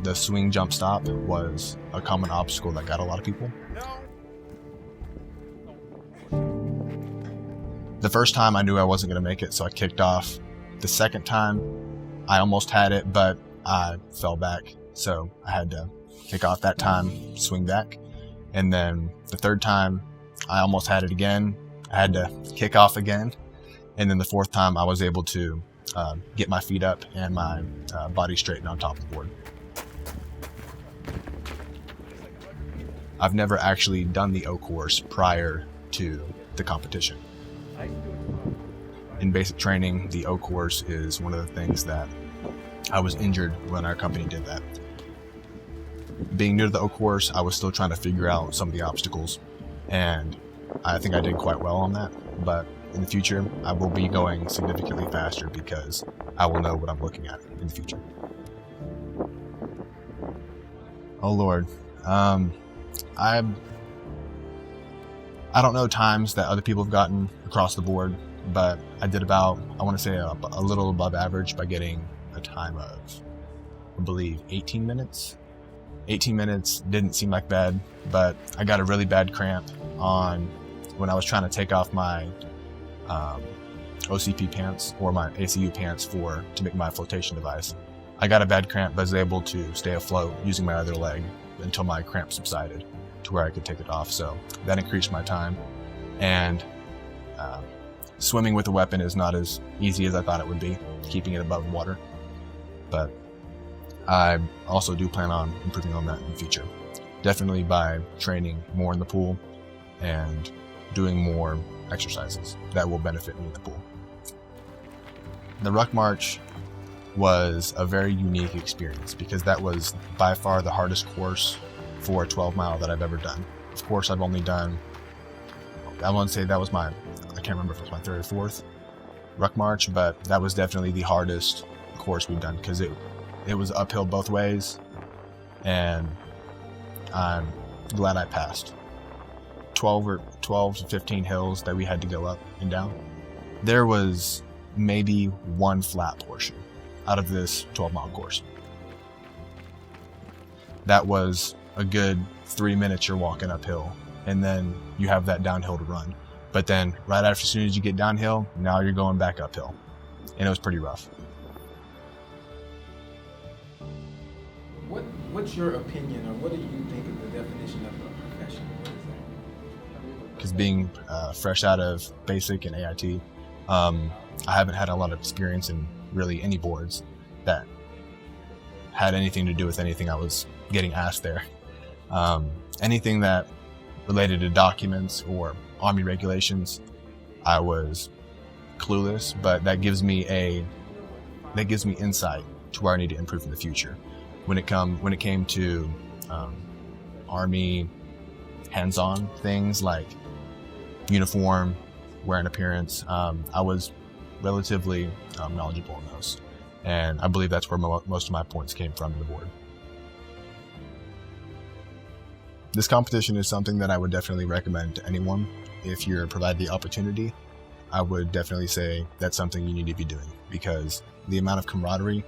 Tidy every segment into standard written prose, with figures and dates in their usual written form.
the swing jump stop was a common obstacle that got a lot of people. The first time I knew I wasn't going to make it, so I kicked off. The second time I almost had it, but I fell back, so I had to kick off that time, swing back. And then the third time I almost had it again. I had to kick off again. And then the fourth time I was able to get my feet up and my body straightened on top of the board. I've never actually done the O course prior to the competition. In basic training, the O course is one of the things that I was injured when our company did that. Being new to the O course, I was still trying to figure out some of the obstacles, and I think I did quite well on that, but in the future, I will be going significantly faster because I will know what I'm looking at in the future. Oh Lord. I don't know times that other people have gotten across the board, but I did about, I want to say a little above average by getting a time of, I believe, 18 minutes. 18 minutes didn't seem like bad, but I got a really bad cramp on when I was trying to take off my OCP pants or my ACU pants to make my flotation device. I got a bad cramp, but was able to stay afloat using my other leg until my cramp subsided to where I could take it off. So that increased my time. And swimming with a weapon is not as easy as I thought it would be, keeping it above water. But I also do plan on improving on that in the future. Definitely by training more in the pool and doing more exercises that will benefit me in the pool. The Ruck March was a very unique experience because that was by far the hardest course for a 12 mile that I've ever done. Of course, I've only done, I want to say that was I can't remember if it was my third or fourth Ruck March, but that was definitely the hardest course we've done because it was uphill both ways, and I'm glad I passed. 12 to 15 hills that we had to go up and down. There was maybe one flat portion out of this 12-mile course. That was a good 3 minutes you're walking uphill, and then you have that downhill to run. But then right after, as soon as you get downhill, now you're going back uphill. And it was pretty rough. What's your opinion, or what do you think of the definition of a profession? What is that? Because being fresh out of basic and AIT, I haven't had a lot of experience in really any boards that had anything to do with anything I was getting asked there. Anything that related to documents or Army regulations, I was clueless, but that gives me insight to where I need to improve in the future. When it came to Army hands-on things like uniform, wear and appearance, I was relatively knowledgeable in those. And I believe that's where most of my points came from in the board. This competition is something that I would definitely recommend to anyone. If you're provided the opportunity, I would definitely say that's something you need to be doing, because the amount of camaraderie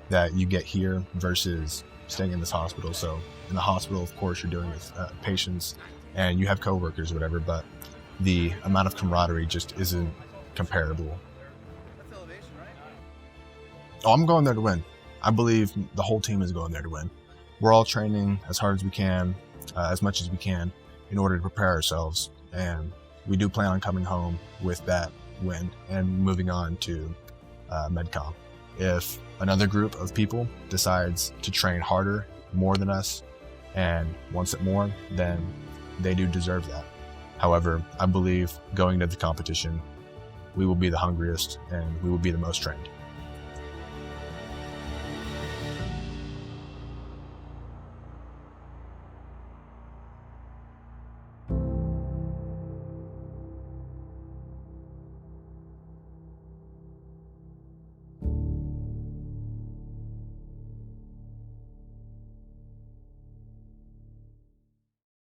that you get here versus staying in this hospital. So in the hospital, of course, you're dealing with patients and you have coworkers or whatever, but the amount of camaraderie just isn't comparable. Oh, I'm going there to win. I believe the whole team is going there to win. We're all training as hard as we can, as much as we can, in order to prepare ourselves. And we do plan on coming home with that win and moving on to MedCom. If another group of people decides to train harder, more than us, and wants it more, then they do deserve that. However, I believe going to the competition, we will be the hungriest and we will be the most trained.